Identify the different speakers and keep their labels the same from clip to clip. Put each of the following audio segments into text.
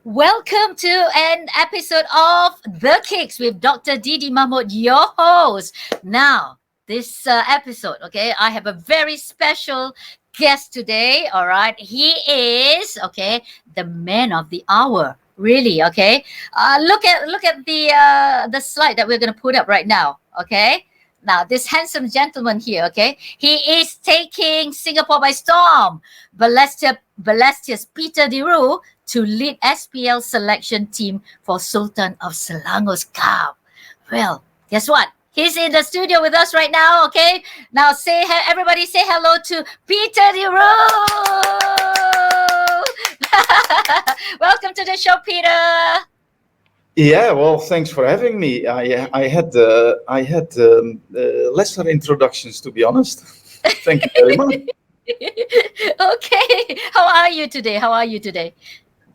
Speaker 1: Welcome to an episode of The Kicks with Dr. Dee Dee Mahmood, your host. Now, this episode, okay, I have a very special guest today. All right, he is the man of the hour. Really, okay. Look at the slide that we're gonna put up right now. Okay. Now, this handsome gentleman here, okay, he is taking Singapore by storm. Balestier's Peter Diru to lead SPL selection team for Sultan of Selangor Cup. Well, guess what? He's in the studio with us right now, okay? Now everybody say hello to Peter Diru. Welcome to the show, Peter.
Speaker 2: Yeah, well, thanks for having me. I had lesser introductions, to be honest. Thank you very much.
Speaker 1: Okay, how are you today?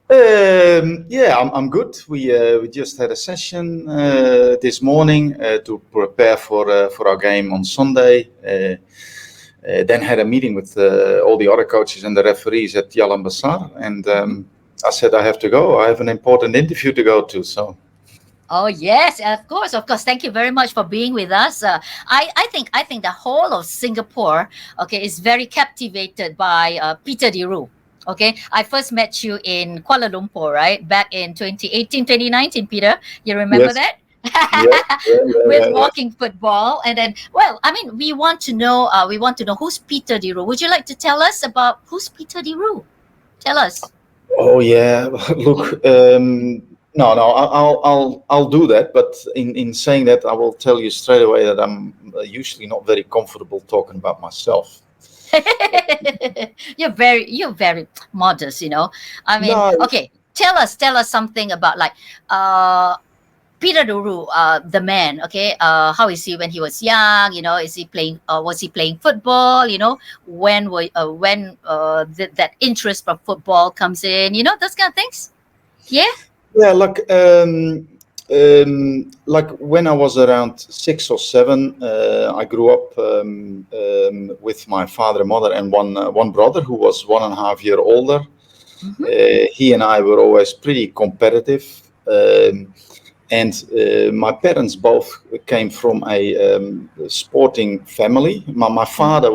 Speaker 2: Yeah, I'm good. We just had a session this morning to prepare for our game on Sunday. Then had a meeting with all the other coaches and the referees at Jalan Besar, and I said I have to go. I have an important interview to go to. So.
Speaker 1: Oh yes, of course. Thank you very much for being with us. I think the whole of Singapore, okay, is very captivated by Peter Diru. Okay, I first met you in Kuala Lumpur, right, back in 2018, 2019, Peter. You remember
Speaker 2: Yes.
Speaker 1: that? With
Speaker 2: Yeah.
Speaker 1: walking football, and then, well, I mean, we want to know who's Peter Diru. Would you like to tell us about who's Peter Diru? Tell us.
Speaker 2: Oh yeah, look. No, I'll do that. But in saying that, I will tell you straight away that I'm usually not very comfortable talking about myself.
Speaker 1: You're very modest, you know. I mean,
Speaker 2: No,
Speaker 1: okay, tell us something about like Peter Duru, the man. Okay, how is he when he was young? You know, is he playing? Was he playing football? You know, when that interest for football comes in? You know, those kind of things. Yeah.
Speaker 2: yeah, like when I was around 6 or 7, I grew up with my father and mother and one brother who was 1.5 years older. He and I were always pretty competitive. And my parents both came from a sporting family. My father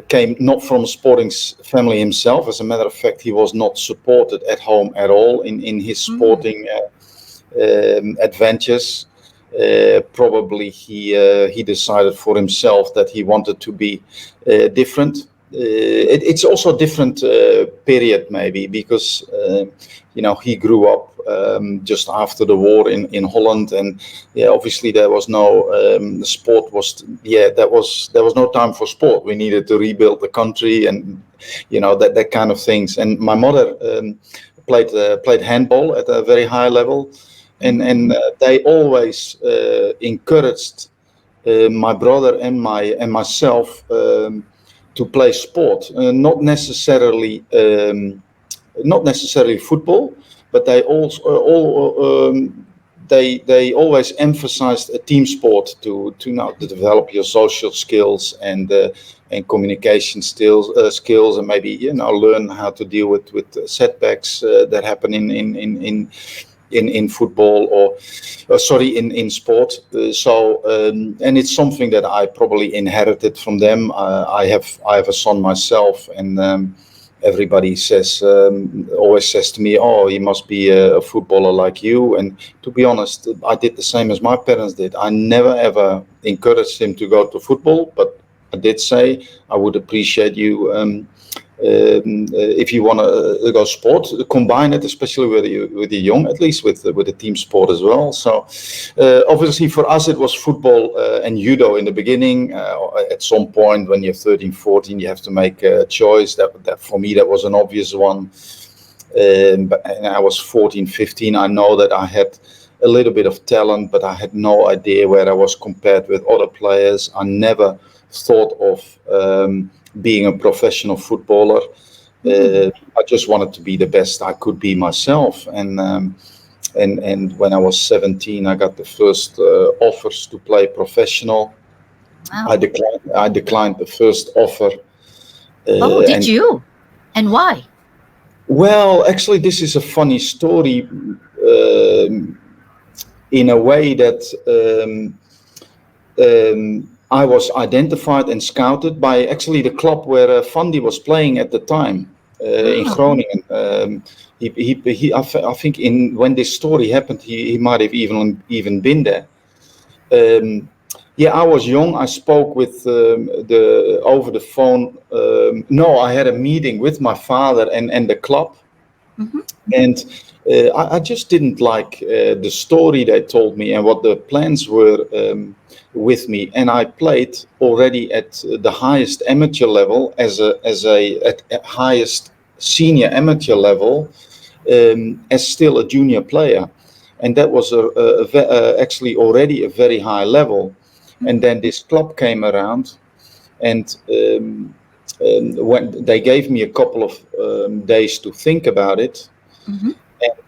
Speaker 2: came not from a sporting family himself. As a matter of fact, he was not supported at home at all in his sporting adventures. Probably he decided for himself that he wanted to be different. It's also a different period maybe because he grew up just after the war in Holland, and obviously there was no there was no time for sport. We needed to rebuild the country and that kind of things. And my mother played handball at a very high level, and they always encouraged my brother and myself to play sport, not necessarily football, but they they always emphasized a team sport to develop your social skills and communication skills, and maybe learn how to deal with setbacks that happen in football or in sport. And it's something that I probably inherited from them. I have a son myself, and everybody always says to me, "Oh, he must be a footballer like you." And to be honest, I did the same as my parents did. I never ever encouraged him to go to football, but I did say I would appreciate you if you want to go sport, combine it, especially with the young, at least with the team sport as well. So obviously for us it was football and judo in the beginning. At some point when you're 13, 14, you have to make a choice. That for me that was an obvious one. But I was 14, 15. I know that I had a little bit of talent, but I had no idea where I was compared with other players. I never thought of being a professional footballer. I just wanted to be the best I could be myself. And when I was 17, I got the first offers to play professional.
Speaker 1: Wow.
Speaker 2: I declined the first offer.
Speaker 1: Did you? And why?
Speaker 2: Well, actually, this is a funny story in a way that I was identified and scouted by actually the club where Fandi was playing at the time in Groningen. I think when this story happened, he might have even been there. I was young. I spoke with over the phone. No, I had a meeting with my father and the club, and I just didn't like the story they told me and what the plans were with me. And I played already at the highest amateur level at highest senior amateur level as still a junior player, and that was actually already a very high level. And then this club came around, and when they gave me a couple of days to think about it. And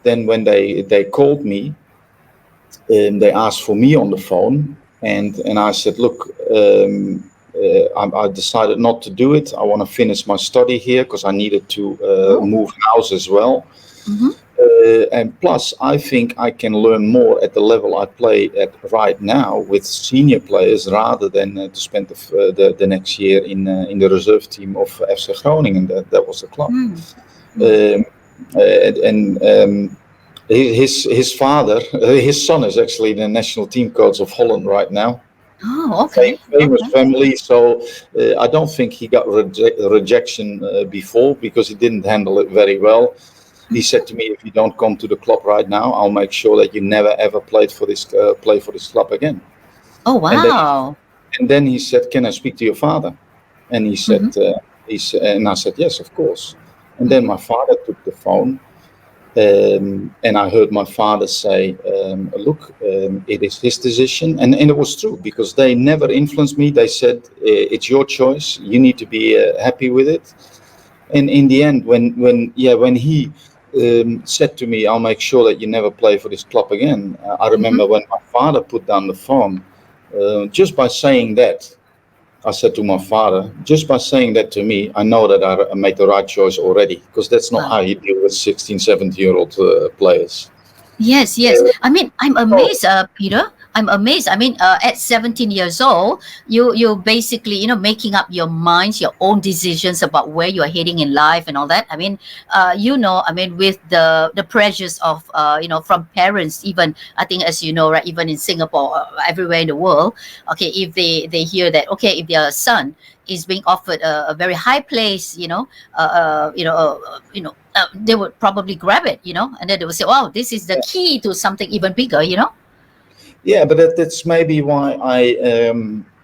Speaker 2: then when they called me, they asked for me on the phone, and I said, look, I decided not to do it. I want to finish my study here because I needed to move house as well. And plus, I think I can learn more at the level I play at right now with senior players rather than to spend the next year in the reserve team of FC Groningen. That was the club. His father, his son is actually the national team coach of Holland right now.
Speaker 1: Oh, okay.
Speaker 2: Famous family. So I don't think he got rejection before because he didn't handle it very well. He said to me, if you don't come to the club right now, I'll make sure that you never ever play for this club again.
Speaker 1: Oh, wow.
Speaker 2: And then he said, can I speak to your father? And he said, and I said, yes, of course. And then my father took the phone, and I heard my father say, look, it is his decision. And it was true because they never influenced me. They said, it's your choice. You need to be happy with it. And in the end, when he said to me, I'll make sure that you never play for this club again. I remember when my father put down the phone, just by saying that, I said to my father, just by saying that to me, I know that I made the right choice already, because that's not how you deal with 16, 17-year-old players.
Speaker 1: Yes. I mean, I'm amazed, Peter. I'm amazed. I mean, at 17 years old, you basically, making up your minds, your own decisions about where you are heading in life and all that. I mean, with the pressures of, from parents, even, I think, as you know, right, even in Singapore, everywhere in the world, okay, if they hear that, okay, if their son is being offered a very high place, they would probably grab it, and then they would say, wow, this is the key to something even bigger,
Speaker 2: Yeah, but that's maybe why I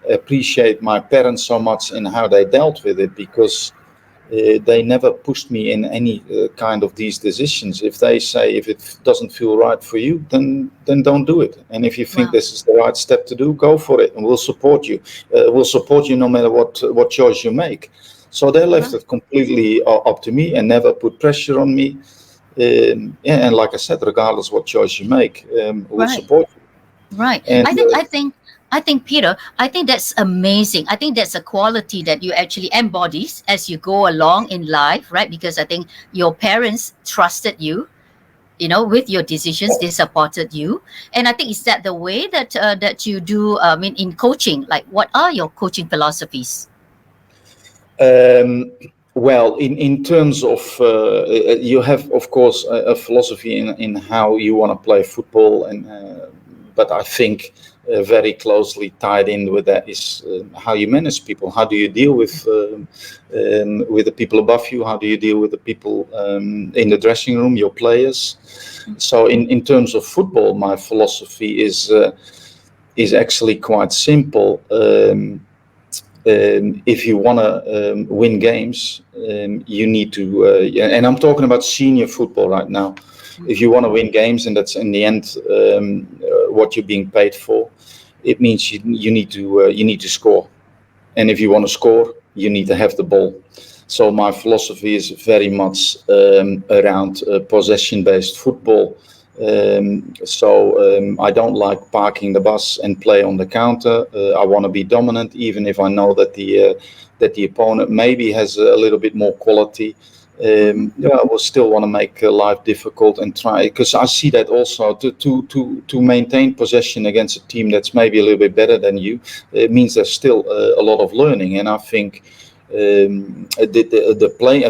Speaker 2: appreciate my parents so much in how they dealt with it, because they never pushed me in any kind of these decisions. If they say if it doesn't feel right for you, then don't do it. And if you think this is the right step to do, go for it, and we'll support you. We'll support you no matter what choice you make. So they left it completely up to me and never put pressure on me. And like I said, regardless what choice you make, we'll support you.
Speaker 1: Right.
Speaker 2: And,
Speaker 1: I think, Peter, I think that's amazing. I think that's a quality that you actually embodies as you go along in life, right? Because I think your parents trusted you, with your decisions, they supported you. And I think is that the way that you do, in coaching, like what are your coaching philosophies?
Speaker 2: Well, in terms of, you have, of course, a philosophy in how you want to play football, but I think very closely tied in with that is how you manage people. How do you deal with the people above you? How do you deal with the people in the dressing room, your players? So in terms of football, my philosophy is actually quite simple. If you want to win games, you need to, and I'm talking about senior football right now. If you want to win games, and that's in the end what you're being paid for, it means you need to score. And if you want to score, you need to have the ball. So my philosophy is very much around possession-based football. I don't like parking the bus and play on the counter. I want to be dominant, even if I know that the opponent maybe has a little bit more quality. I will still want to make life difficult and try, because I see that also to maintain possession against a team that's maybe a little bit better than you. It means there's still a lot of learning, and I think a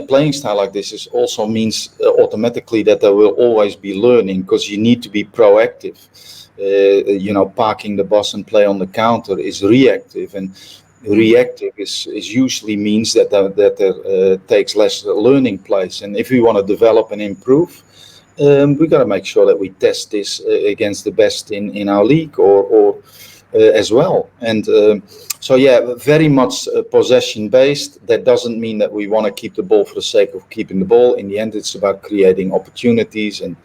Speaker 2: playing style like this is also means automatically that there will always be learning, because you need to be proactive. Parking the bus and play on the counter is reactive, and reactive is usually means that there takes less learning place. And if we want to develop and improve, we got to make sure that we test this against the best in our league or as well. And so very much possession based. That doesn't mean that we want to keep the ball for the sake of keeping the ball. In the end, it's about creating opportunities and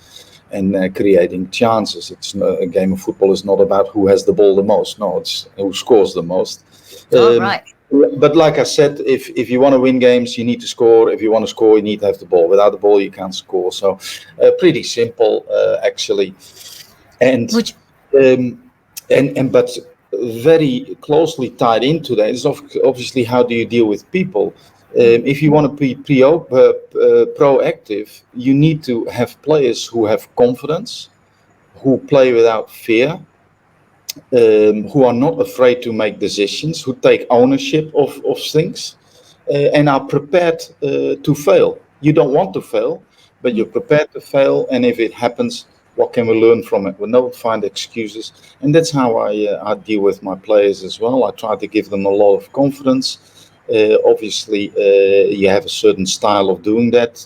Speaker 2: creating chances. It's a game of football is not about who has the ball the most. No, it's who scores the most.
Speaker 1: Right.
Speaker 2: But like I said, if you want to win games, you need to score. If you want to score, you need to have the ball. Without the ball, you can't score. So pretty simple, actually. And but very closely tied into that is obviously how do you deal with people. If you want to be proactive, you need to have players who have confidence, who play without fear, who are not afraid to make decisions, who take ownership of things, and are prepared to fail. You don't want to fail, but you're prepared to fail, and if it happens, what can we learn from it? We don't find excuses, and that's how I deal with my players as well. I try to give them a lot of confidence. Obviously, you have a certain style of doing that.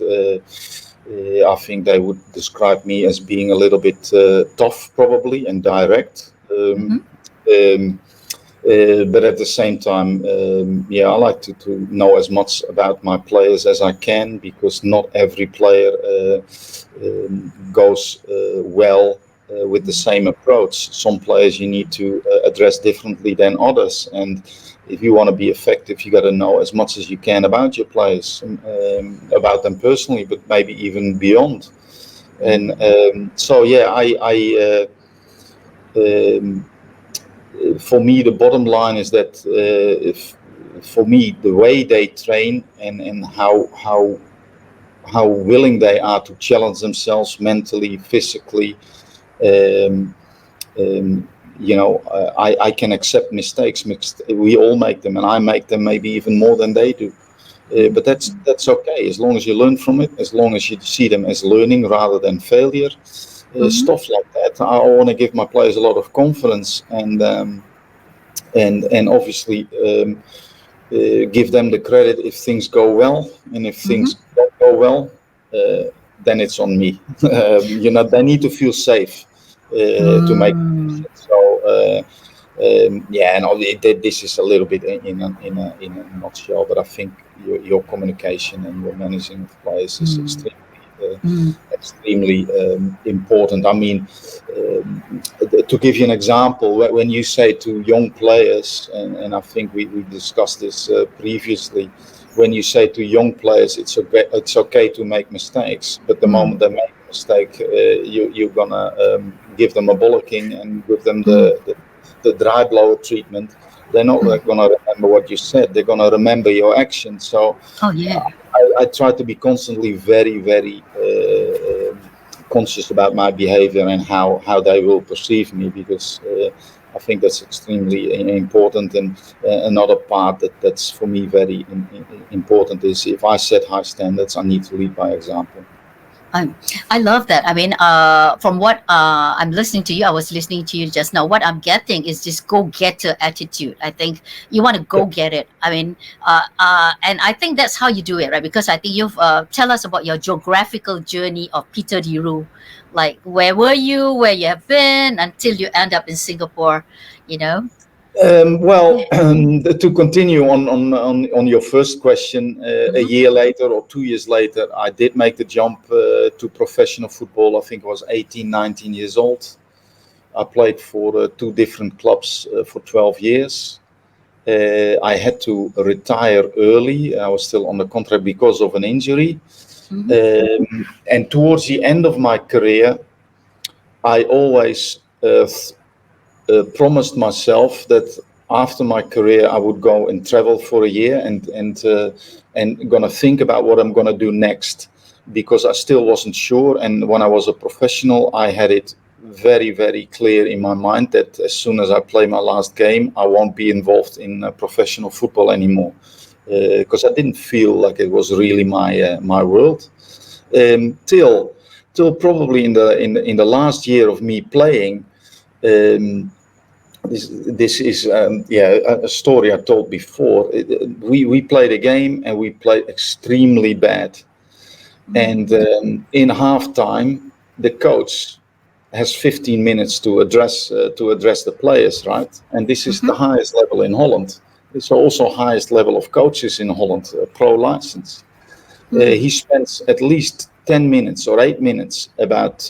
Speaker 2: I think they would describe me as being a little bit tough, probably, and direct. But at the same time, I like to know as much about my players as I can, because not every player goes well with the same approach. Some players you need to address differently than others, and if you want to be effective, you got to know as much as you can about your players, about them personally, but maybe even beyond. And for me, the bottom line is that for me, the way they train and how willing they are to challenge themselves mentally, physically, I can accept mistakes. We all make them, and I make them maybe even more than they do. But that's okay, as long as you learn from it, as long as you see them as learning rather than failure. Stuff like that. I want to give my players a lot of confidence, and obviously give them the credit if things go well, and if things don't go well, then it's on me. They need to feel safe to make it. So this is a little bit in a nutshell, but I think your communication and your managing of players is extremely important. I mean, to give you an example, when you say to young players, and I think we discussed this previously, when you say to young players, it's okay to make mistakes, but the moment they make a mistake, you're gonna give them a bollocking and give them the dry blower treatment. They're not gonna remember what you said. They're gonna remember your actions. So I try to be constantly very, very conscious about my behavior and how they will perceive me, because I think that's extremely important. And another part that's for me very important is, if I set high standards, I need to lead by example.
Speaker 1: I love that. I mean, from what I'm listening to you, I was listening to you just now. What I'm getting is this go-getter attitude. I think you want to go get it. I mean, and I think that's how you do it, right? Because I think you've tell us about your geographical journey of Peter de Roo. Like, where were you, where you have been, until you end up in Singapore,
Speaker 2: To continue on your first question, a year later or 2 years later, I did make the jump to professional football. I think I was 18, 19 years old. I played for 2 different clubs for 12 years. I had to retire early. I was still on the contract because of an injury. And towards the end of my career, I always promised myself that after my career, I would go and travel for a year and gonna think about what I'm gonna do next, because I still wasn't sure. And when I was a professional, I had it very, very clear in my mind that as soon as I play my last game, I won't be involved in professional football anymore, because I didn't feel like it was really my world. Till probably in the last year of me playing. This is a story I told before. We played a game and we played extremely bad. And in halftime, the coach has 15 minutes to address the players, right? And this is the highest level in Holland. It's also highest level of coaches in Holland, pro license. He spends at least 10 minutes or 8 minutes about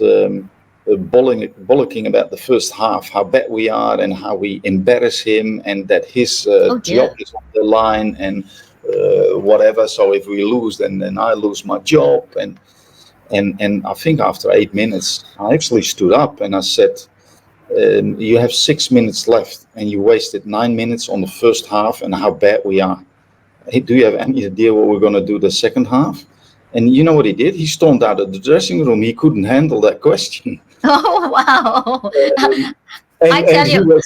Speaker 2: bollocking about the first half, how bad we are and how we embarrass him, and that his job is on the line and whatever. So if we lose, then I lose my job. And I think after 8 minutes, I actually stood up and I said, you have 6 minutes left and you wasted 9 minutes on the first half and how bad we are. Do you have any idea what we're going to do the second half? And you know what he did? He stormed out of the dressing room. He couldn't handle that question.
Speaker 1: Oh, wow. I tell you,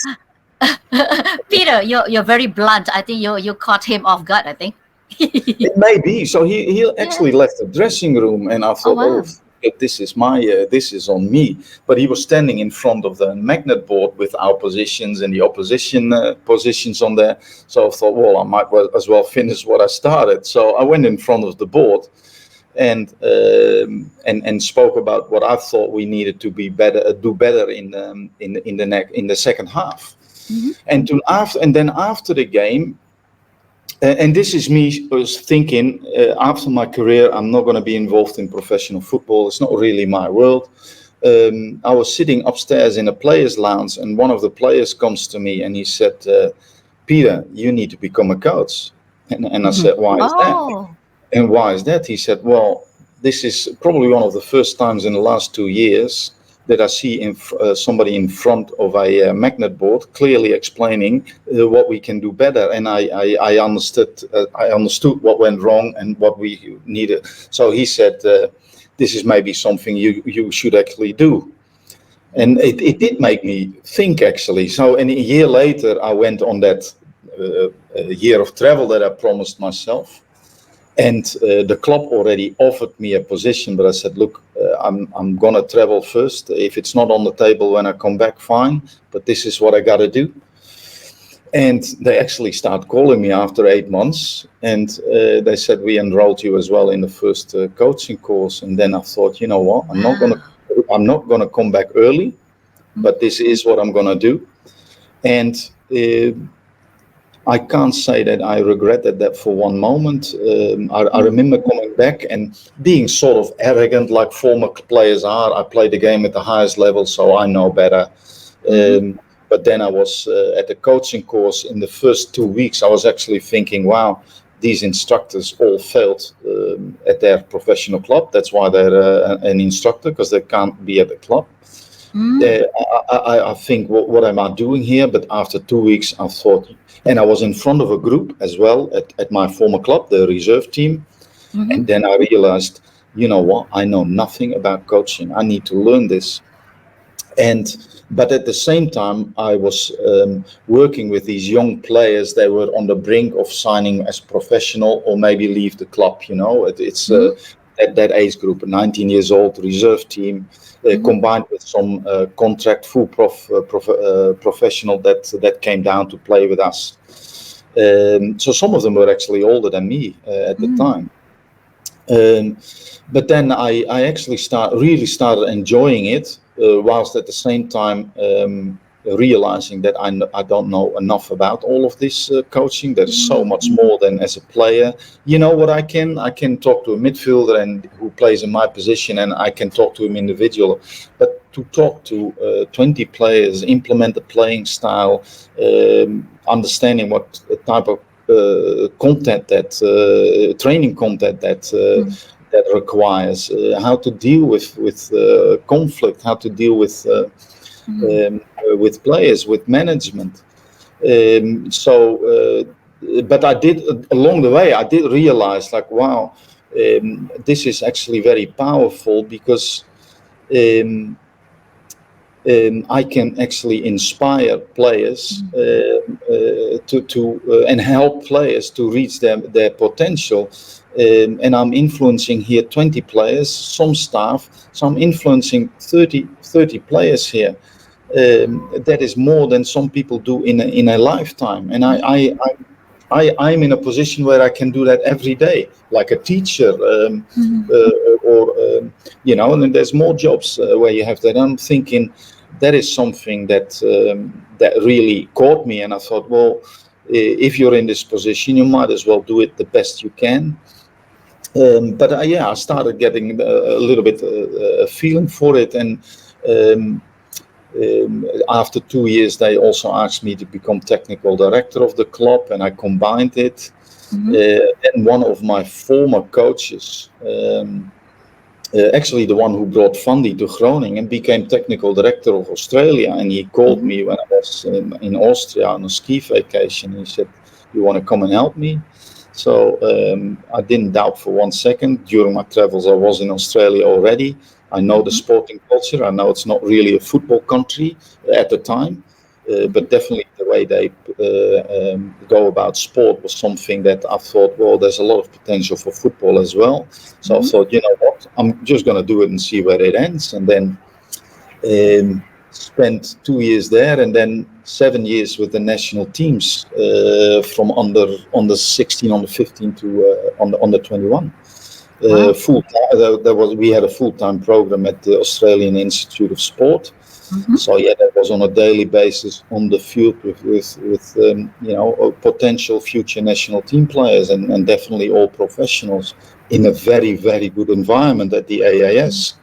Speaker 1: Peter, you're very blunt. I think you caught him off guard, I think.
Speaker 2: It may be. So he actually left the dressing room, and I thought, this is on me. But he was standing in front of the magnet board with our positions and the opposition positions on there. So I thought, well, I might as well finish what I started. So I went in front of the board and spoke about what I thought we needed to do better in the second half. And then after the game. And this is me was thinking, after my career, I'm not going to be involved in professional football. It's not really my world. I was sitting upstairs in a players' lounge, and one of the players comes to me and he said, Peter, you need to become a coach. And I said, why is that? And why is that? He said, well, this is probably one of the first times in the last 2 years that I see somebody in front of a magnet board clearly explaining what we can do better, and I understood what went wrong and what we needed. So he said, "This is maybe something you should actually do," and it did make me think actually. So, and a year later, I went on that year of travel that I promised myself. And the club already offered me a position, but I said, look, I'm going to travel first. If it's not on the table when I come back, fine. But this is what I got to do. And they actually started calling me after 8 months. And they said, we enrolled you as well in the first coaching course. And then I thought, you know what, I'm not going to come back early, but this is what I'm going to do. And I can't say that I regretted that for one moment. I remember coming back and being sort of arrogant like former players are. I played the game at the highest level, so I know better. But then I was at the coaching course. In the first 2 weeks, I was actually thinking, wow, these instructors all failed at their professional club. That's why they're an instructor, because they can't be at the club. I think, what am I doing here? But after 2 weeks, I thought, and I was in front of a group as well at my former club, the reserve team. And then I realized, you know what, I know nothing about coaching. I need to learn this. But at the same time, I was working with these young players. They were on the brink of signing as professional or maybe leave the club. You know, it's at that age group, 19 years old, reserve team. Combined with some contract full professional that came down to play with us. So some of them were actually older than me at the time. But then I actually really started enjoying it, whilst at the same time realizing that I don't know enough about all of this coaching. There's so much more than as a player. You know what I can talk to a midfielder and who plays in my position, and I can talk to him individual. But to talk to 20 players, implement the playing style, understanding what type of content that training content that requires, how to deal with conflict, how to deal with players, with management. But I did, along the way, I did realize, like, wow, this is actually very powerful, because I can actually inspire players and help players to reach their potential. And I'm influencing here 20 players, some staff, so I'm influencing 30 players here. That is more than some people do in a lifetime. And I'm in a position where I can do that every day, like a teacher, and there's more jobs where you have that. I'm thinking that is something that really caught me, and I thought, well, if you're in this position, you might as well do it the best you can. But I started getting a little bit a feeling for it, and after 2 years, they also asked me to become technical director of the club, and I combined it. And one of my former coaches, actually the one who brought Fandi to Groningen, and became technical director of Australia, and he called me when I was in Austria on a ski vacation. He said, "You want to come and help me?" So I didn't doubt for 1 second. During my travels, I was in Australia already. I know the sporting culture. I know it's not really a football country at the time, but definitely the way they go about sport was something that I thought, well, there's a lot of potential for football as well. So I thought, you know what, I'm just going to do it and see where it ends. And then spent 2 years there, and then 7 years with the national teams, from under 16, under 15 to under 21. Full time. We had a full-time program at the Australian Institute of Sport. So that was on a daily basis on the field with potential future national team players, and definitely all professionals in a very, very good environment at the AAS.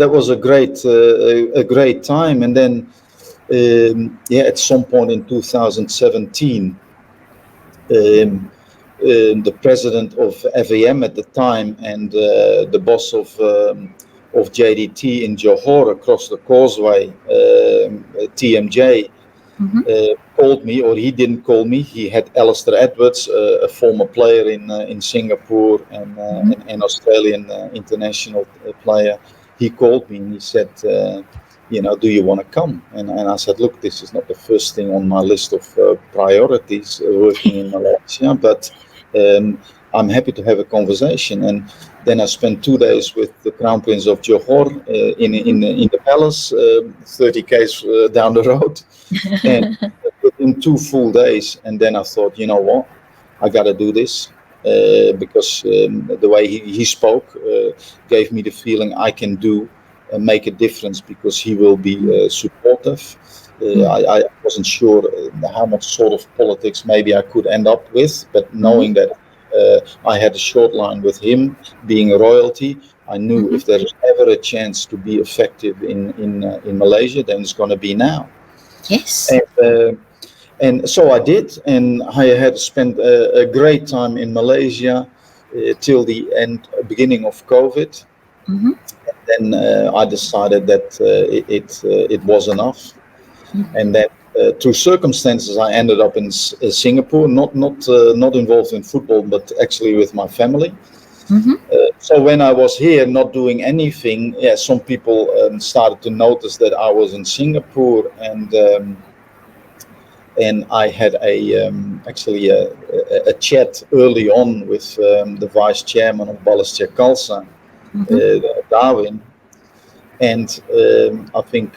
Speaker 2: That was a great time. And then at some point in 2017, the president of FAM at the time and the boss of JDT in Johor across the causeway, TMJ, called me, or he didn't call me. He had Alistair Edwards, a former player in Singapore and an Australian international player. He called me and he said, do you want to come? And I said, look, this is not the first thing on my list of priorities working in Malaysia, but I'm happy to have a conversation. And then I spent 2 days with the Crown Prince of Johor in the palace, 30 k's down the road, and in 2 full days. And then I thought, you know what, I got to do this, because the way he spoke gave me the feeling I can do and make a difference, because he will be supportive. I wasn't sure how much sort of politics maybe I could end up with, but knowing that I had a short line with him being a royalty, I knew if there is ever a chance to be effective in Malaysia, then it's going to be now.
Speaker 1: Yes.
Speaker 2: And so I did, and I had spent a great time in Malaysia till the beginning of COVID. And then I decided that it was enough. And then through circumstances, I ended up in Singapore, not involved in football, but actually with my family. So when I was here not doing anything, some people started to notice that I was in Singapore, and I had actually a chat early on with the vice chairman of Balestier, Khalsa, Darwin, and I think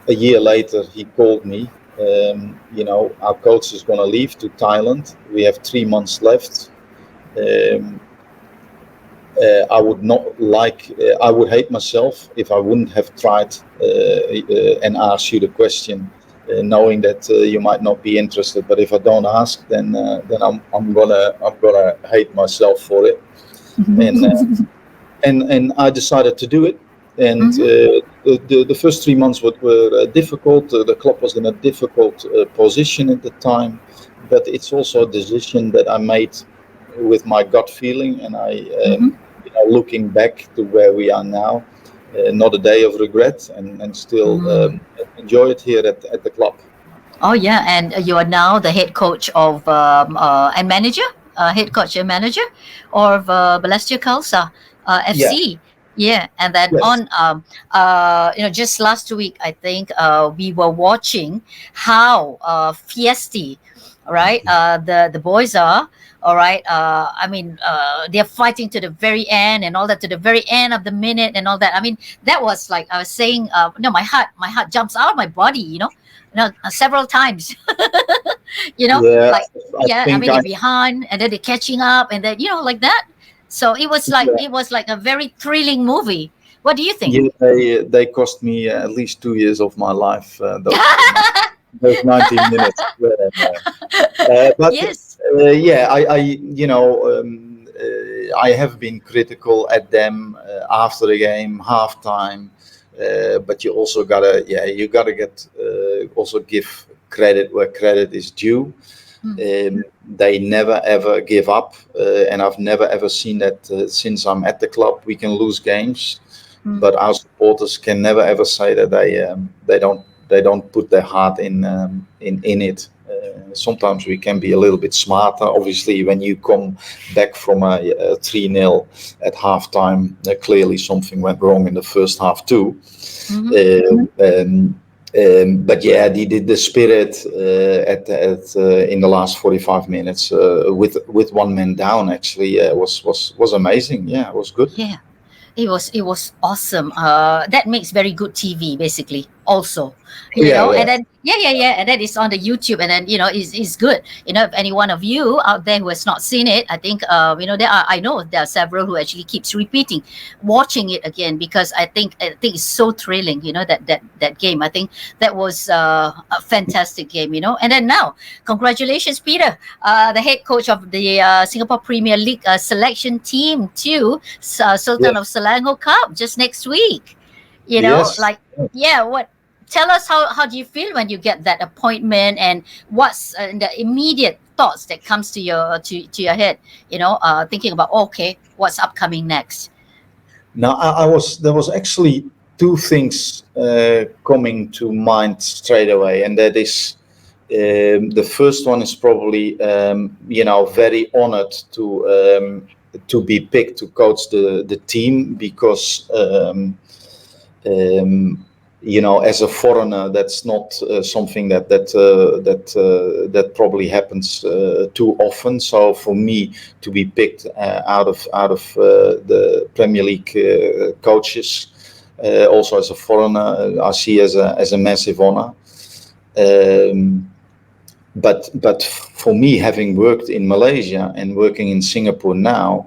Speaker 2: a year later he called me. Our coach is going to leave to Thailand. We have 3 months left. I would hate myself if I wouldn't have tried and asked you the question, knowing that you might not be interested. But if I don't ask, then I'm gonna hate myself for it. And I decided to do it. And the first 3 months were difficult. The club was in a difficult position at the time, but it's also a decision that I made with my gut feeling, and looking back to where we are now, not a day of regret, and still enjoy it here at the club.
Speaker 1: Oh yeah, and you are now the head coach of and manager, head coach and manager of Balestier Khalsa
Speaker 2: Yeah.
Speaker 1: FC. Yeah, and then
Speaker 2: Yes.
Speaker 1: on just last week I think we were watching how Fiesti, right? The boys are all right. I mean, they're fighting to the very end and all that, to the very end of the minute and all that. I mean, that was like I was saying. My heart jumps out of my body. Several times.
Speaker 2: Yeah.
Speaker 1: Like
Speaker 2: I
Speaker 1: yeah. I
Speaker 2: think
Speaker 1: mean, they're behind and then they're catching up and then like that. So it was like a very thrilling movie. What do you think?
Speaker 2: Yeah, they cost me at least 2 years of my life. Those 90 minutes. But
Speaker 1: Yes.
Speaker 2: yeah, I have been critical at them after the game, halftime. But you also gotta get also give credit where credit is due. They never ever give up, and I've never ever seen that since I'm at the club. We can lose games, but our supporters can never ever say that they don't put their heart in it. Sometimes we can be a little bit smarter. Obviously, when you come back from a 3-0 at halftime, clearly something went wrong in the first half too. But yeah, the spirit in the last 45 minutes with one man down actually was amazing. Yeah, it was good.
Speaker 1: Yeah. It was awesome. That makes very good TV, basically. Also,
Speaker 2: Yeah.
Speaker 1: and then and then it's on the YouTube, and then is good. If any one of you out there who has not seen it, I think I know there are several who actually keeps repeating, watching it again because I think it's so thrilling. That game. I think that was a fantastic game. And then now, congratulations, Peter, the head coach of the Singapore Premier League selection team to Sultan of Selangor Cup just next week.
Speaker 2: Yes.
Speaker 1: What? Tell us how do you feel when you get that appointment, and what's the immediate thoughts that comes to your head? Thinking about what's upcoming next.
Speaker 2: Now, there was actually two things coming to mind straight away, and that is the first one is probably very honored to be picked to coach the team because as a foreigner, that's not something that probably happens too often. So for me to be picked out of the Premier League coaches, also as a foreigner, I see as a massive honor. But for me, having worked in Malaysia and working in Singapore now,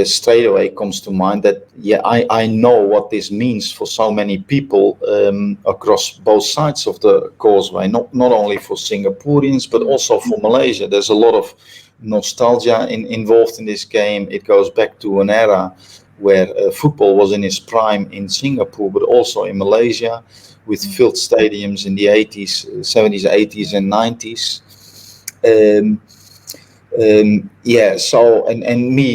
Speaker 2: straight away comes to mind that I know what this means for so many people across both sides of the causeway, not only for Singaporeans but also for Malaysia. There's a lot of nostalgia involved in this game. It goes back to an era where football was in its prime in Singapore, but also in Malaysia, with filled stadiums in the 80s, 70s, 80s, and 90s. So me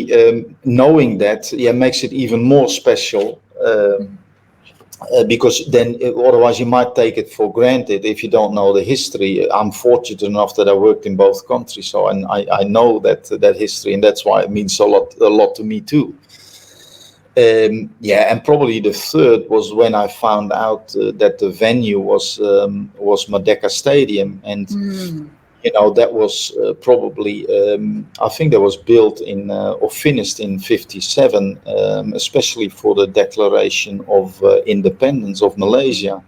Speaker 2: knowing that makes it even more special because then otherwise you might take it for granted if you don't know the history. I'm fortunate enough that I worked in both countries, so and I know that history, and that's why it means a lot to me too. And probably the third was when I found out that the venue was Merdeka Stadium, and that was probably I think that was built in or finished in '57, especially for the declaration of independence of Malaysia.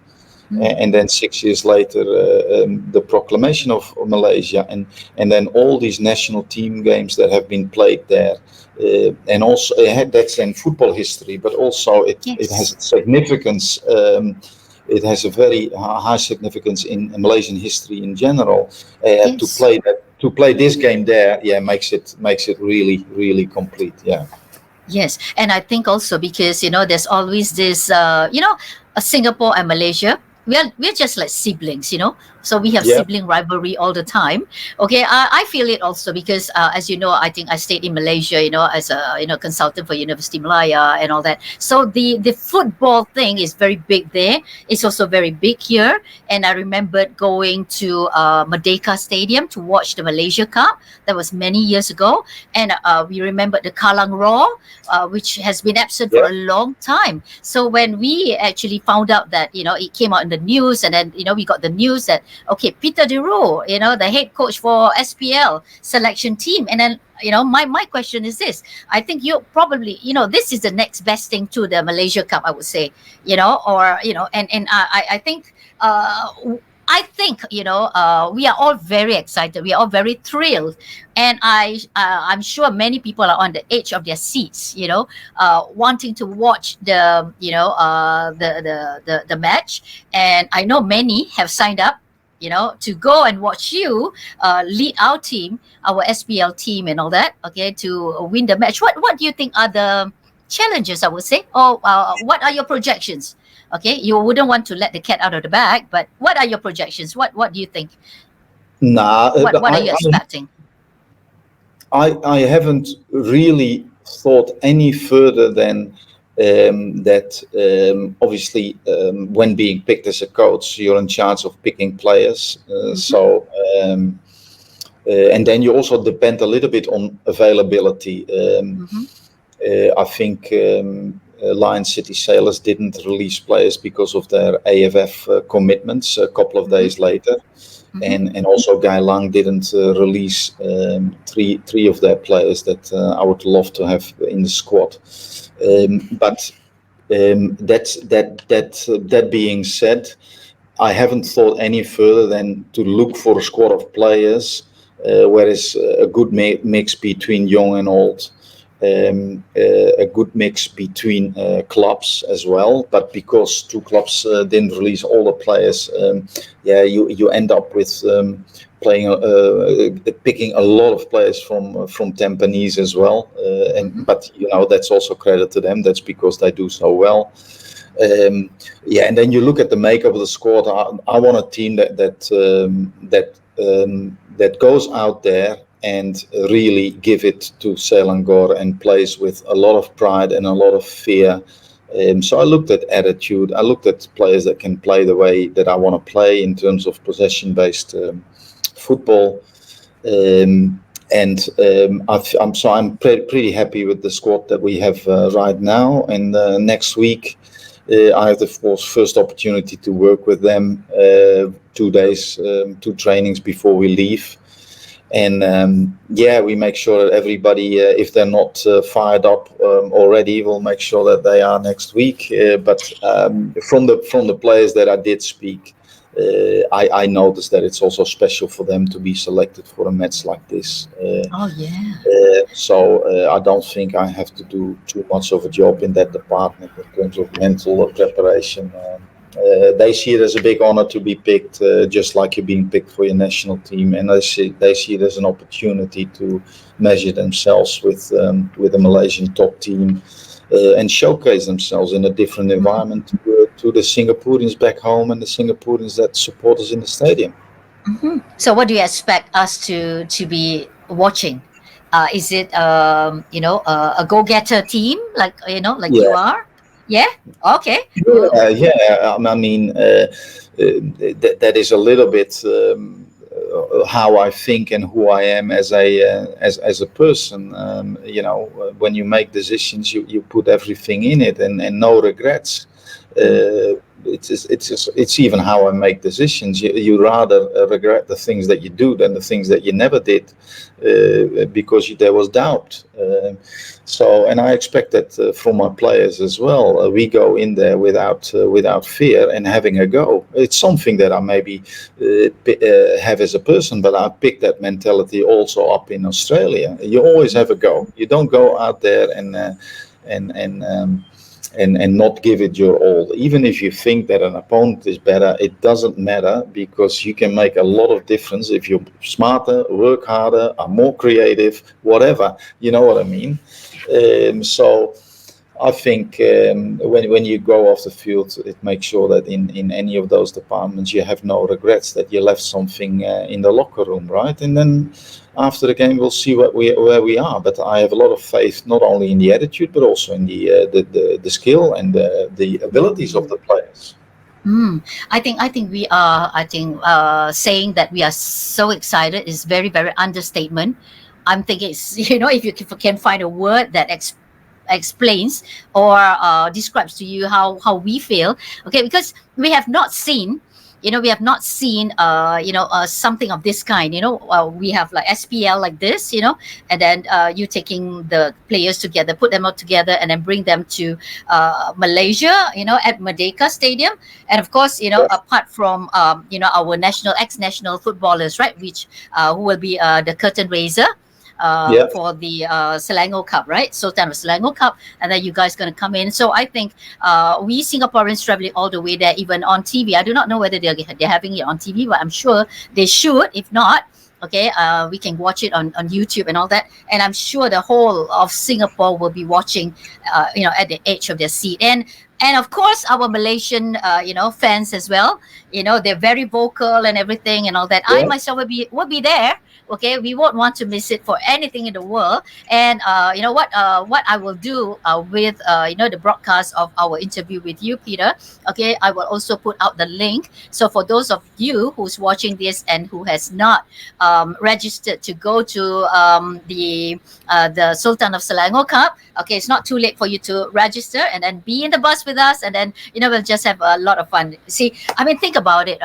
Speaker 2: And then 6 years later, the proclamation of Malaysia, and then all these national team games that have been played there. And also that's in football history, but also it has significance. It has a very high significance in Malaysian history in general. To play this game there, makes it really, really complete. Yeah.
Speaker 1: Yes, and I think also because there's always this Singapore and Malaysia. we're just like siblings, so we have
Speaker 2: Yeah.
Speaker 1: sibling rivalry all the time. Okay, I feel it also because as you know, I think I stayed in Malaysia, as a consultant for University Malaya and all that. So the football thing is very big there. It's also very big here. And I remembered going to Merdeka Stadium to watch the Malaysia Cup. That was many years ago. And we remembered the Kallang Raw, which has been absent for
Speaker 2: Yeah.
Speaker 1: a long time. So when we actually found out that, it came out in the news, and then, we got the news that, okay, Peter De Roo, the head coach for SPL selection team. And then, my question is this. I think you probably, this is the next best thing to the Malaysia Cup, I would say, and I think, I think we are all very excited. We are all very thrilled, and I'm sure many people are on the edge of their seats. Wanting to watch the match, and I know many have signed up. To go and watch you lead our team, our SPL team, and all that. Okay, to win the match. What do you think are the challenges? I would say, or what are your projections? Okay, you wouldn't want to let the cat out of the bag, but what are your projections? What do you think?
Speaker 2: Nah,
Speaker 1: What are you expecting?
Speaker 2: I haven't really thought any further than that. Obviously, when being picked as a coach, you're in charge of picking players. So, and then you also depend a little bit on availability. I think Lions City Sailors didn't release players because of their AFF commitments a couple of days later. And also Guy Lang didn't release three of their players that I would love to have in the squad. But that being said, I haven't thought any further than to look for a squad of players where is a good mix between young and old. A good mix between clubs as well, but because two clubs didn't release all the players, you end up with picking a lot of players from Tampines as well. But that's also credit to them. That's because they do so well. And then you look at the makeup of the squad. I want a team that goes out there and really give it to Selangor and plays with a lot of pride and a lot of fear. So I looked at attitude. I looked at players that can play the way that I want to play in terms of possession-based football. I'm pretty happy with the squad that we have right now. And next week, I have the first opportunity to work with them 2 days, 2 trainings before we leave. And we make sure that everybody, if they're not fired up already, we'll make sure that they are next week. But from the players that I did speak, I noticed that it's also special for them to be selected for a match like this. So I don't think I have to do too much of a job in that department in terms of mental preparation. They see it as a big honor to be picked, just like you're being picked for your national team, and they see it as an opportunity to measure themselves with the Malaysian top team and showcase themselves in a different environment to the Singaporeans back home and the Singaporeans that support us in the stadium.
Speaker 1: So, what do you expect us to be watching? Is it a go-getter team like you are? Yeah. Okay.
Speaker 2: I mean, that is a little bit how I think and who I am as a person. When you make decisions, you put everything in it and no regrets. It's even how I make decisions. You rather regret the things that you do than the things that you never did, because there was doubt. And I expect that from my players as well. We go in there without fear and having a go. It's something that I maybe have as a person, but I picked that mentality also up in Australia. You always have a go. You don't go out there and not give it your all. Even if you think that an opponent is better, it doesn't matter, because you can make a lot of difference if you're smarter, work harder, are more creative, whatever. You know what I mean? So I think when you go off the field, it makes sure that in any of those departments you have no regrets that you left something in the locker room, right? And then after the game, we'll see where we are. But I have a lot of faith not only in the attitude but also in the skill and the abilities of the players.
Speaker 1: I think we are. I think saying that we are so excited is very very understatement. I'm thinking it's, if you can find a word that explains or describes to you how we feel. Okay, because we have not seen something of this kind. We have like SPL like this, and then you taking the players together, put them all together, and then bring them to Malaysia, at Merdeka Stadium. And of course, apart from our ex-national footballers, right, which who will be the curtain raiser
Speaker 2: Yeah.
Speaker 1: for the Selangor Cup, right? Sultan of Selangor Cup, and then you guys going to come in. So I think we Singaporeans traveling all the way there, even on TV. I do not know whether they're having it on TV, but I'm sure they should. If not, okay, we can watch it on YouTube and all that. And I'm sure the whole of Singapore will be watching, at the edge of their seat. And of course, our Malaysian, fans as well. They're very vocal and everything and all that. I
Speaker 2: Yeah.
Speaker 1: myself will be there. Okay, we won't want to miss it for anything in the world. And you know what I will do with the broadcast of our interview with you, Peter. Okay, I will also put out the link. So for those of you who's watching this and who has not registered to go to the Sultan of Selangor Cup, okay, it's not too late for you to register and then be in the bus with us, and then we'll just have a lot of fun. See, I mean, think about it,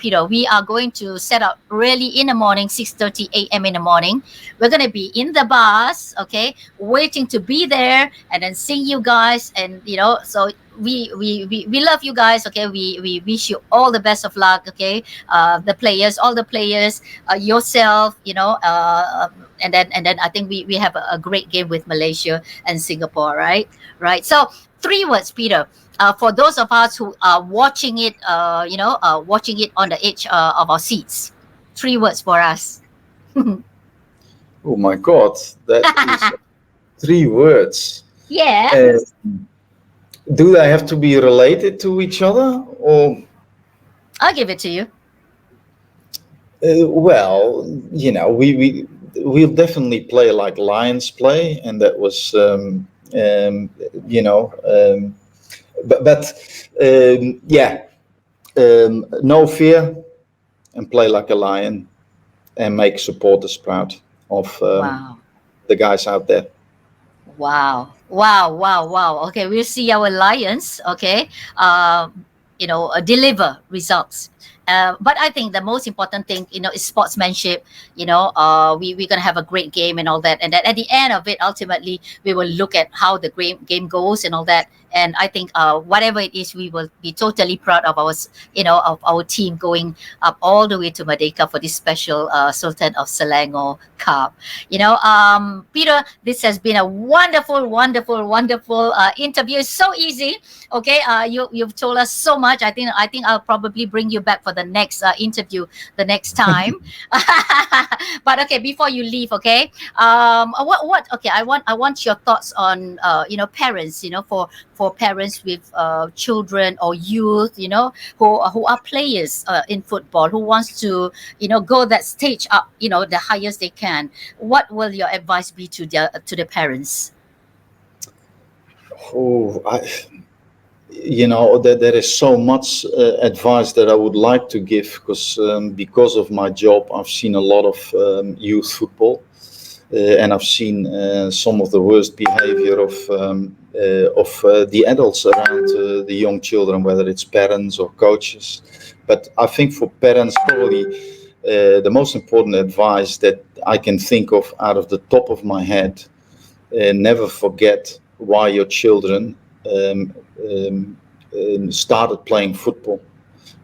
Speaker 1: Peter. We are going to set up really in the morning, 6:30 a.m. in the morning. We're gonna be in the bus, okay, waiting to be there, and then seeing you guys, and so. We love you guys. Okay, we wish you all the best of luck. Okay, all the players, yourself. And then I think we have a great game with Malaysia and Singapore. Right. So 3 words, Peter. For those of us who are watching it, watching it on the edge of our seats. 3 words for us.
Speaker 2: Oh my God, that is 3 words.
Speaker 1: Yeah.
Speaker 2: Uh, do they have to be related to each other, or?
Speaker 1: I'll give it to you.
Speaker 2: Well, we'll definitely play like Lions play, and that was, yeah, no fear, and play like a lion, and make supporters proud of
Speaker 1: Wow.
Speaker 2: the guys out there.
Speaker 1: Wow. Okay, we'll see our Lions, okay, deliver results. But I think the most important thing, is sportsmanship. We're going to have a great game and all that. And that at the end of it, ultimately, we will look at how the game goes and all that. And I think whatever it is, we will be totally proud of our team going up all the way to Merdeka for this special Sultan of Selangor Cup. Peter, this has been a wonderful interview. It's so easy. Okay, you've told us so much. I think I'll probably bring you back for the next interview the next time. But okay, before you leave, okay, what? Okay, I want your thoughts on parents. For parents with children or youth, who are players in football, who wants to go that stage up, the highest they can. What will your advice be to the parents?
Speaker 2: Oh, there is so much advice that I would like to give, because of my job, I've seen a lot of youth football, and I've seen some of the worst behavior of the adults around the young children, whether it's parents or coaches. But I think for parents, probably the most important advice that I can think of out of the top of my head: never forget why your children started playing football,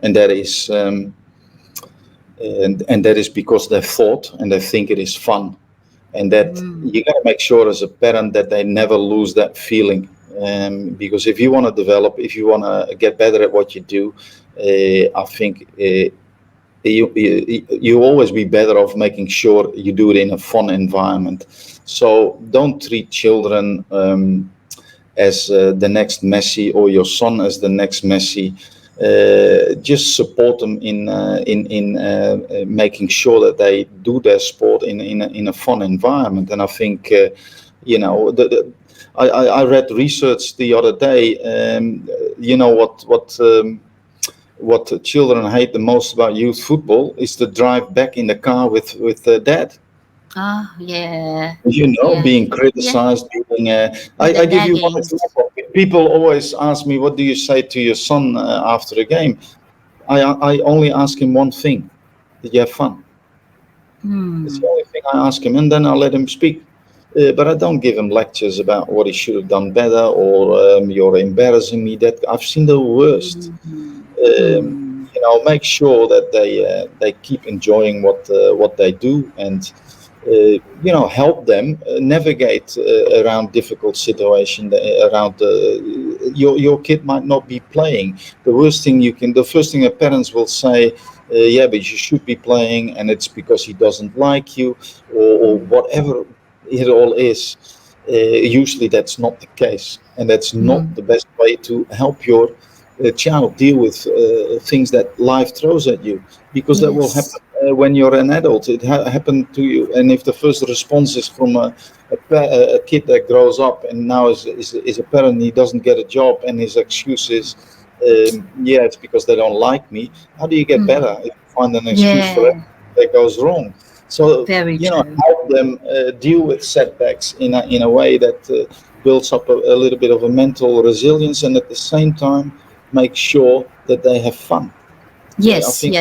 Speaker 2: and that is and that is because they thought and they think it is fun, and that you got to make sure as a parent that they never lose that feeling, because if you want to develop, if you want to get better at what you do, I think you always be better off making sure you do it in a fun environment. So don't treat children as the next Messi or your son as the next Messi. Just support them in making sure that they do their sport in a fun environment. And I think I read research the other day. What the children hate the most about youth football is the drive back in the car with dad.
Speaker 1: Yeah.
Speaker 2: Being criticized. I give you one example. People always ask me, what do you say to your son after the game? I only ask him one thing: did you have fun? It's the only thing I ask him, and then I let him speak. But I don't give him lectures about what he should have done better, or you're embarrassing me. That I've seen the worst. Make sure that they keep enjoying what they do, and help them navigate around difficult situations. Your kid might not be playing. The first thing a parents will say, yeah, but you should be playing, and it's because he doesn't like you, or whatever it all is. Usually that's not the case, and that's not the best way to help your child deal with things that life throws at you, because that will happen when you're an adult. It happened to you, and if the first response is from a kid that grows up and now is a parent, he doesn't get a job, and his excuse is, it's because they don't like me. How do you get better if you find an excuse for everything that goes wrong? So help them deal with setbacks in a way that builds up a little bit of a mental resilience, and at the same time make sure that they have fun. I think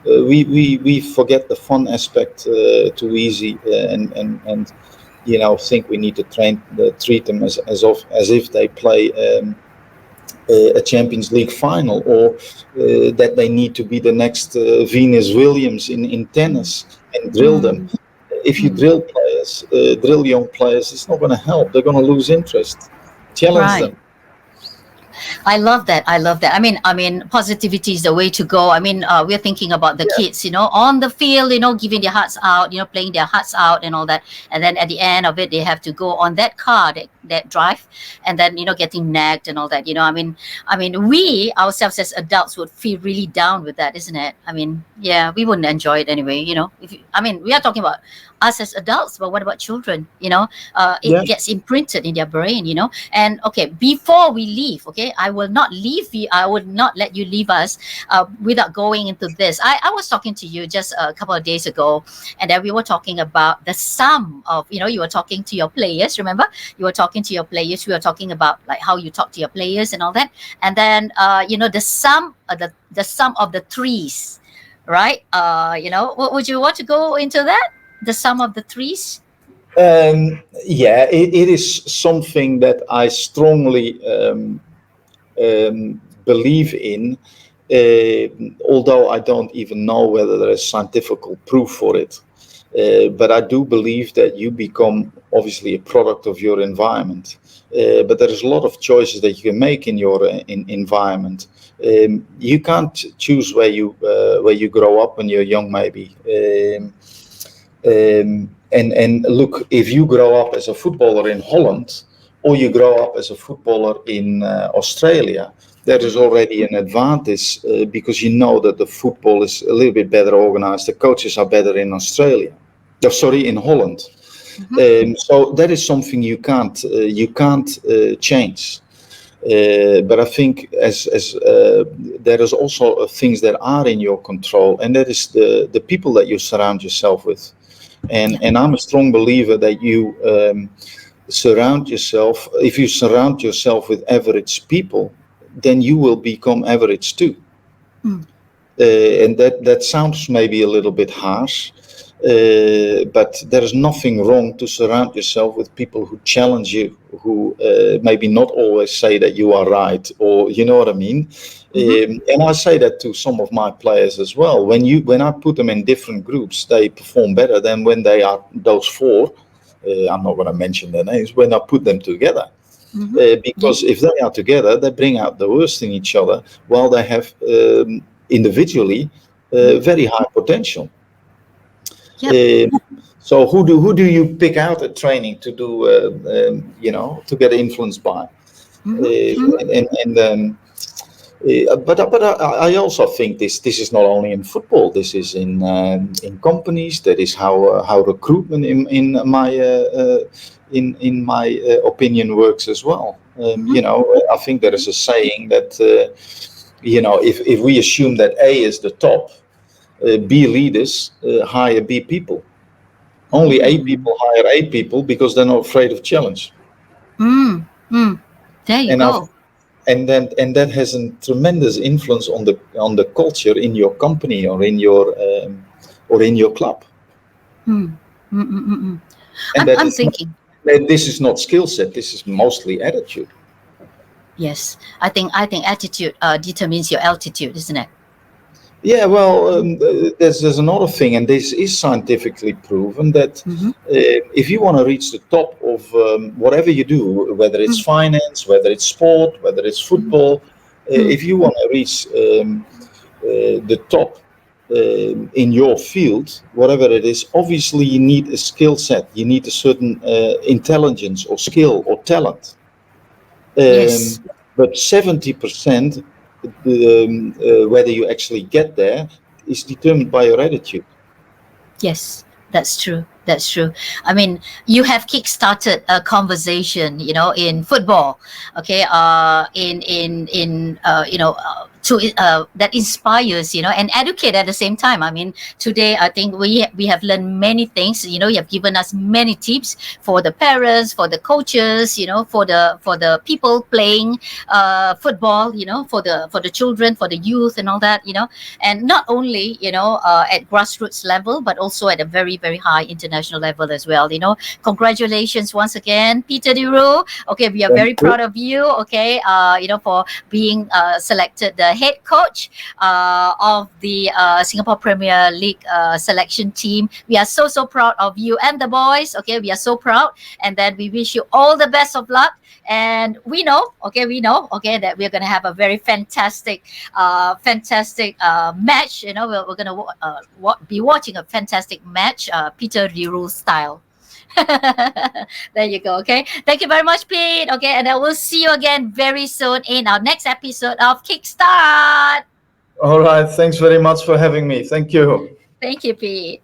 Speaker 2: we forget the fun aspect too easy, and think we need to treat them as if they play a Champions League final, or that they need to be the next Venus Williams in tennis, and drill them. If you drill young players, it's not going to help. They're going to lose interest. Challenge them.
Speaker 1: I love that. I mean, positivity is the way to go. I mean, we're thinking about the kids, on the field, giving their hearts out, playing their hearts out and all that. And then at the end of it, they have to go on that car, that drive, and then, getting nagged and all that. I mean, we ourselves as adults would feel really down with that, isn't it? I mean, we wouldn't enjoy it anyway, we are talking about us as adults, but what about children? It gets imprinted in their brain, and okay, before we leave, okay, I will not leave you. I would not let you leave us without going into this. I was talking to you just a couple of days ago, and then we were talking about the sum of, you were talking to your players. Remember, you were talking to your players. We were talking about like how you talk to your players and all that. And then, the sum of the threes, right? Would you want to go into that? The sum of the threes?
Speaker 2: It is something that I strongly believe in, although I don't even know whether there is scientific proof for it. But I do believe that you become obviously a product of your environment. But there is a lot of choices that you can make in your environment. You can't choose where you grow up when you're young, maybe. And look, if you grow up as a footballer in Holland, or you grow up as a footballer in Australia, there is already an advantage because you know that the football is a little bit better organized. The coaches are better in Australia. In Holland. So that is something you can't change. But I think as there is also things that are in your control, and that is the people that you surround yourself with. And I'm a strong believer that you surround yourself. If you surround yourself with average people, then you will become average too. And that sounds maybe a little bit harsh, but there is nothing wrong to surround yourself with people who challenge you, who maybe not always say that you are right, or you know what I mean. And I say that to some of my players as well. When I put them in different groups, they perform better than when they are those four. I'm not going to mention their names. When I put them together. Because if they are together, they bring out the worst in each other, while they have individually very high potential. So who do you pick out at training to do to get influenced by? But I also think this is not only in football. This is in companies. That is how recruitment in my opinion works as well. I think there is a saying that if we assume that A is the top, B leaders hire B people. Only A people hire A people because they're not afraid of challenge.
Speaker 1: There you go.
Speaker 2: And that has a tremendous influence on the culture in your company or in your club.
Speaker 1: I'm thinking.
Speaker 2: This is not skill set. This is mostly attitude.
Speaker 1: Yes, I think attitude determines your altitude, isn't it?
Speaker 2: Yeah, well, there's another thing, and this is scientifically proven that if you want to reach the top of whatever you do, whether it's finance, whether it's sport, whether it's football, if you want to reach the top in your field, whatever it is, obviously you need a skill set. You need a certain intelligence or skill or talent.
Speaker 1: Yes.
Speaker 2: But 70%, whether you actually get there, is determined by your attitude.
Speaker 1: Yes, that's true. That's true. I mean, you have kick-started a conversation, in football, okay, that inspires, and educate at the same time. I mean, today I think we have learned many things. You have given us many tips for the parents, for the coaches, for the people playing football, for the children, for the youth, and all that, and not only at grassroots level, but also at a very, very high international level as well. Congratulations once again, Peter De Roo. Okay, we are very proud of you. Okay, for being selected the head coach of the Singapore Premier League selection team. We are so proud of you and the boys. Okay, we are so proud, and then we wish you all the best of luck. And we know, that we're going to have a very fantastic match. We're going to be watching a fantastic match, Peter De Roo style. There you go. Okay, thank you very much, Pete. Okay, and I will see you again very soon in our next episode of Kickstart.
Speaker 2: All right, thanks very much for having me. Thank you.
Speaker 1: Thank you, Pete.